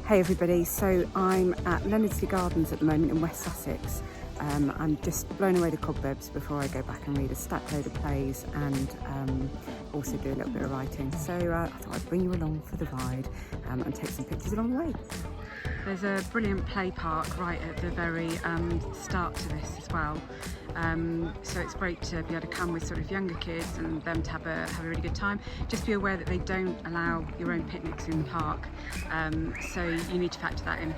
Hey everybody, so I'm at Leonardslee Gardens at the moment in West Sussex. I'm just blowing away the cobwebs before I go back and read a stack load of plays and also do a little bit of writing. So I thought I'd bring you along for the ride and take some pictures along the way. There's a brilliant play park right at the very start to this as well. So it's great to be able to come with sort of younger kids and them to have a really good time. Just be aware that they don't allow your own picnics in the park, so you need to factor that in.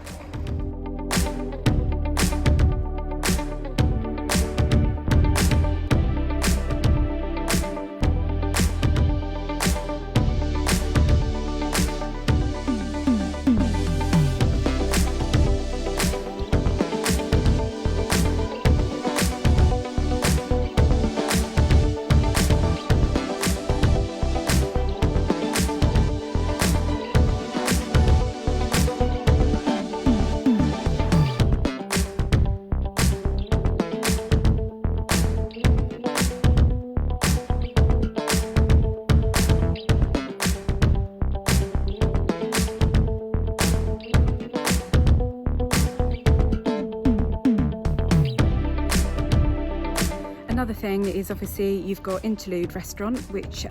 Another thing is obviously you've got Interlude restaurant, which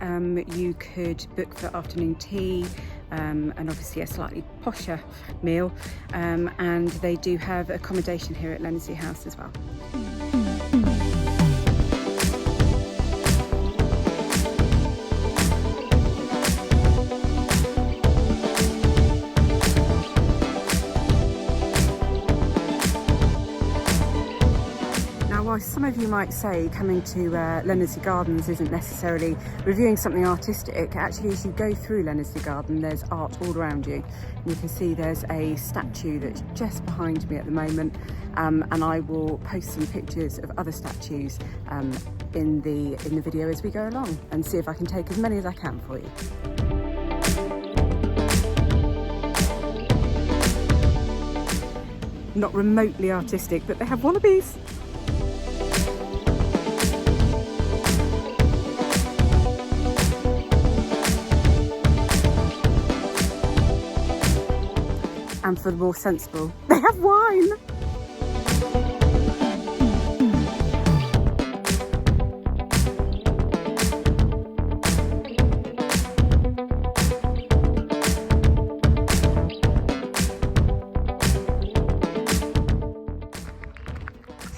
you could book for afternoon tea and obviously a slightly posher meal, and they do have accommodation here at Leonardslee House as well. While some of you might say coming to Leonardslee Gardens isn't necessarily reviewing something artistic, actually as you go through Leonardslee Garden there's art all around you. And you can see there's a statue that's just behind me at the moment, and I will post some pictures of other statues in the video as we go along and see if I can take as many as I can for you. Not remotely artistic, but they have wallabies. And for the more sensible, they have wine!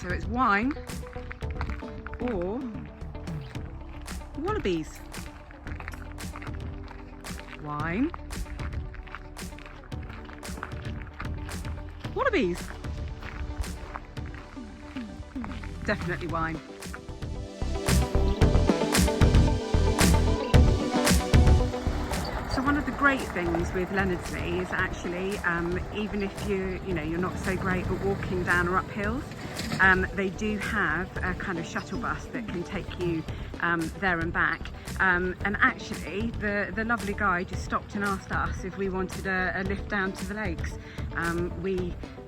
So it's wine or wallabies. Wine. Wallabies. Definitely wine. So one of the great things with Leonardslee is actually, even if you're not so great at walking down or up hills, they do have a kind of shuttle bus that can take you there and back. And actually, the lovely guy just stopped and asked us if we wanted a lift down to the lakes.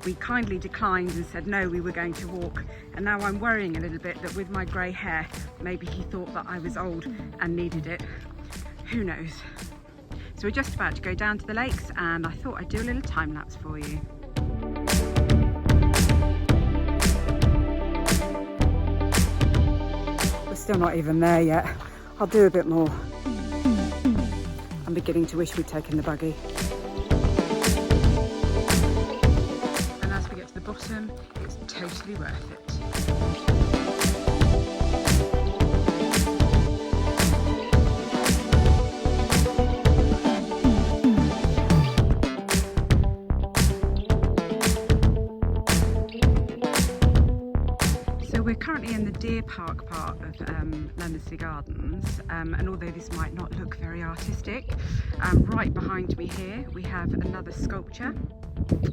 We kindly declined and said no, we were going to walk. And now I'm worrying a little bit that with my grey hair, maybe he thought that I was old and needed it. Who knows? So we're just about to go down to the lakes, and I thought I'd do a little time lapse for you. We're still not even there yet. I'll do a bit more. I'm beginning to wish we'd taken the buggy. And as we get to the bottom, it's totally worth it. We're currently in the deer park part of Leonardslee Gardens, and although this might not look very artistic, right behind me here we have another sculpture,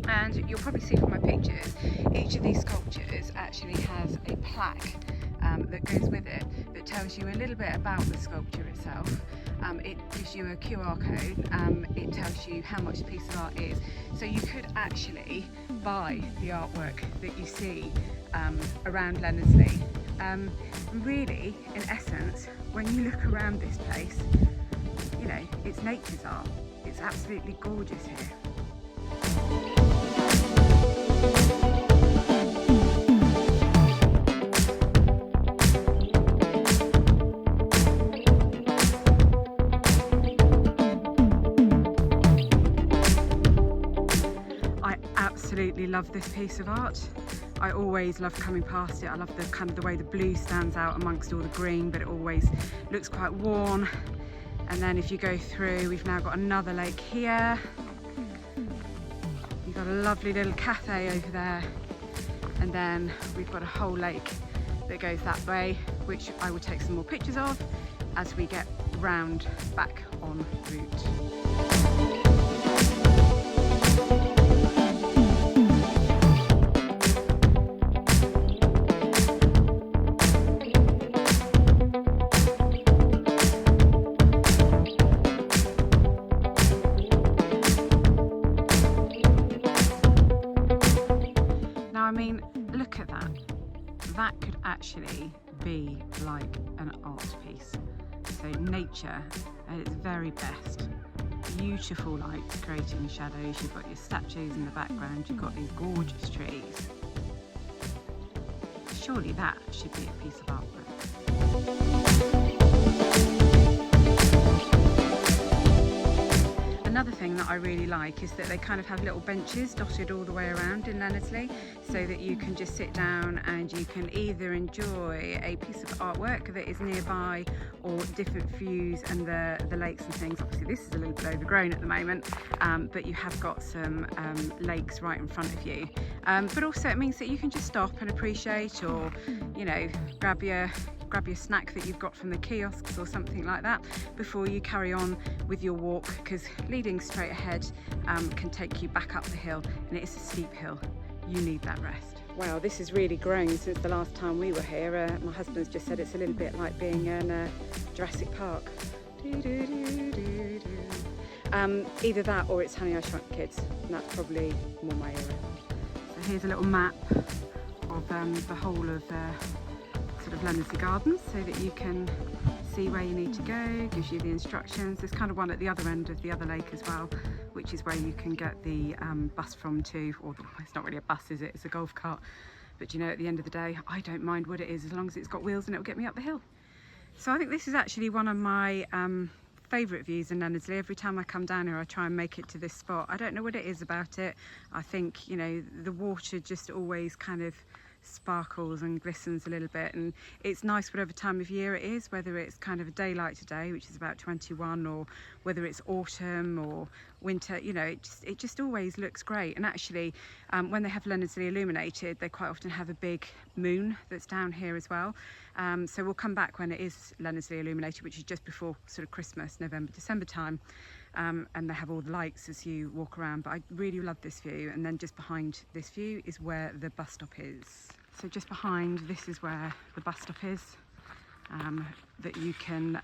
and you'll probably see from my pictures each of these sculptures actually has a plaque that goes with it that tells you a little bit about the sculpture itself. It gives you a QR code, it tells you how much a piece of art is, so you could actually buy the artwork that you see around Leonardslee. Really, in essence, when you look around this place, you know, it's nature's art. It's absolutely gorgeous here. Absolutely love this piece of art. I always love coming past it. I love the kind of the way the blue stands out amongst all the green, but it always looks quite worn. And then if you go through, we've now got another lake here. You've got a lovely little cafe over there. And then we've got a whole lake that goes that way, which I will take some more pictures of as we get round back en route. I mean, look at that. That could actually be like an art piece. So nature at its very best. Beautiful lights creating shadows. You've got your statues in the background. You've got these gorgeous trees. Surely that should be a piece of artwork. Another thing that I really like is that they kind of have little benches dotted all the way around in Leonardslee, so that you can just sit down and you can either enjoy a piece of artwork that is nearby or different views and the lakes and things. Obviously this is a little bit overgrown at the moment, but you have got some lakes right in front of you. But also it means that you can just stop and appreciate, or, you know, grab your snack that you've got from the kiosks or something like that before you carry on with your walk, because leading straight ahead can take you back up the hill, and it is a steep hill. You need that rest. Wow, this has really grown since the last time we were here. My husband's just said it's a little bit like being in Jurassic Park. Either that or it's Honey, I Shrunk the Kids, and that's probably more my era. So here's a little map of the whole of sort of Leonardslee Gardens, so that you can see where you need to go. Gives you the instructions. There's kind of one at the other end of the other lake as well, which is where you can get the bus from to, or it's not really a bus, is it? It's a golf cart. But you know, at the end of the day, I don't mind what it is as long as it's got wheels and it'll get me up the hill. So I think this is actually one of my favourite views in Leonardslee. Every time I come down here I try and make it to this spot. I don't know what it is about it. I think, you know, the water just always kind of sparkles and glistens a little bit, and it's nice whatever time of year it is, whether it's kind of a daylight today, which is about 21, or whether it's autumn or winter. You know, it just always looks great. And actually when they have Leonardslee illuminated, they quite often have a big moon that's down here as well. So we'll come back when it is Leonardslee illuminated, which is just before sort of Christmas, November, December time. And they have all the lights as you walk around, but I really love this view. And then just behind this view is where the bus stop is. So just behind this is where the bus stop is, that you can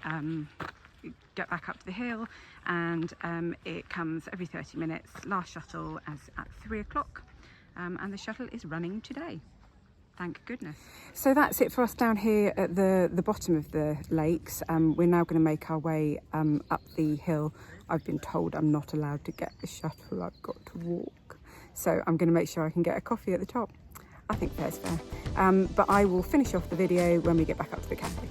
get back up to the hill, and it comes every 30 minutes. Last shuttle is at 3 o'clock, and the shuttle is running today. Thank goodness. So that's it for us down here at the bottom of the lakes. We're now going to make our way up the hill. I've been told I'm not allowed to get the shuttle, I've got to walk. So I'm going to make sure I can get a coffee at the top. I think fair's fair. But I will finish off the video when we get back up to the cafe.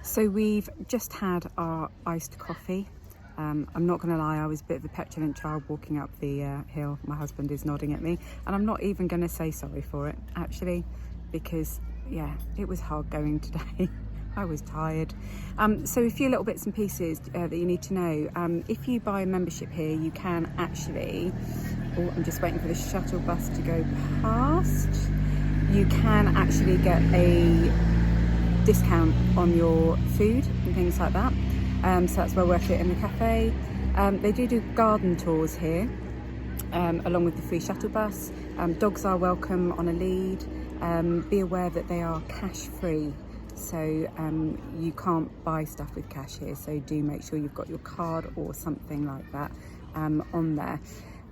So we've just had our iced coffee. I'm not going to lie, I was a bit of a petulant child walking up the hill. My husband is nodding at me, and I'm not even going to say sorry for it, actually, because, yeah, it was hard going today. I was tired. So a few little bits and pieces that you need to know. If you buy a membership here, you can actually, oh, I'm just waiting for the shuttle bus to go past. You can actually get a discount on your food and things like that. So that's well worth it in the cafe. They do garden tours here, along with the free shuttle bus. Dogs are welcome on a lead. Be aware that they are cash free, so you can't buy stuff with cash here, so do make sure you've got your card or something like that on there.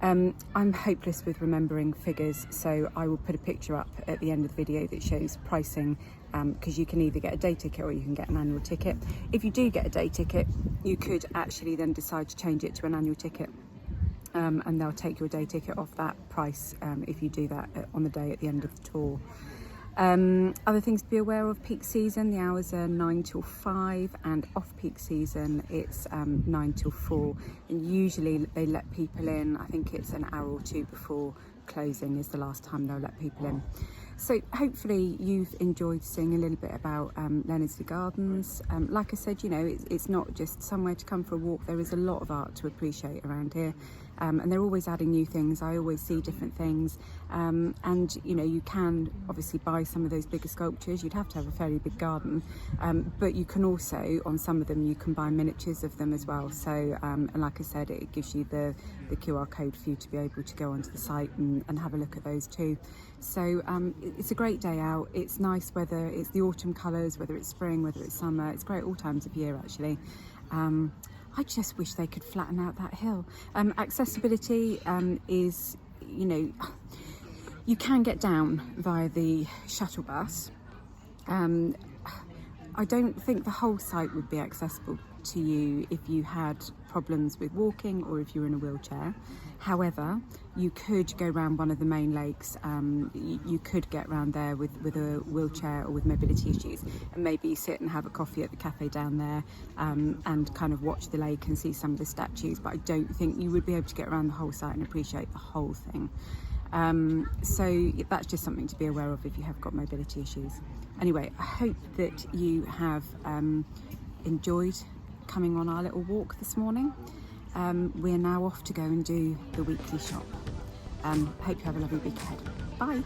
I'm hopeless with remembering figures, so I will put a picture up at the end of the video that shows pricing, because you can either get a day ticket or you can get an annual ticket. If you do get a day ticket, you could actually then decide to change it to an annual ticket, and they'll take your day ticket off that price if you do that on the day at the end of the tour. Other things to be aware of: peak season, the hours are 9 till 5, and off peak season it's 9 till 4, and usually they let people in, I think it's an hour or two before closing is the last time they'll let people in. So hopefully you've enjoyed seeing a little bit about Leonardslee Gardens. Like I said, you know, it's not just somewhere to come for a walk. There is a lot of art to appreciate around here, and they're always adding new things. I always see different things, and you know, you can obviously buy some of those bigger sculptures. You'd have to have a fairly big garden, but you can also, on some of them, you can buy miniatures of them as well. So and like I said, it gives you the QR code for you to be able to go onto the site and have a look at those too. So it's a great day out. It's nice whether it's the autumn colours, whether it's spring, whether it's summer. It's great all times of year actually. I just wish they could flatten out that hill. Accessibility is, you know, you can get down via the shuttle bus. I don't think the whole site would be accessible to you if you had problems with walking or if you're in a wheelchair. However, you could go around one of the main lakes. You could get around there with a wheelchair or with mobility issues, and maybe you sit and have a coffee at the cafe down there, and kind of watch the lake and see some of the statues. But I don't think you would be able to get around the whole site and appreciate the whole thing. So that's just something to be aware of if you have got mobility issues. Anyway, I hope that you have enjoyed coming on our little walk this morning. We're now off to go and do the weekly shop. Hope you have a lovely week ahead. Bye.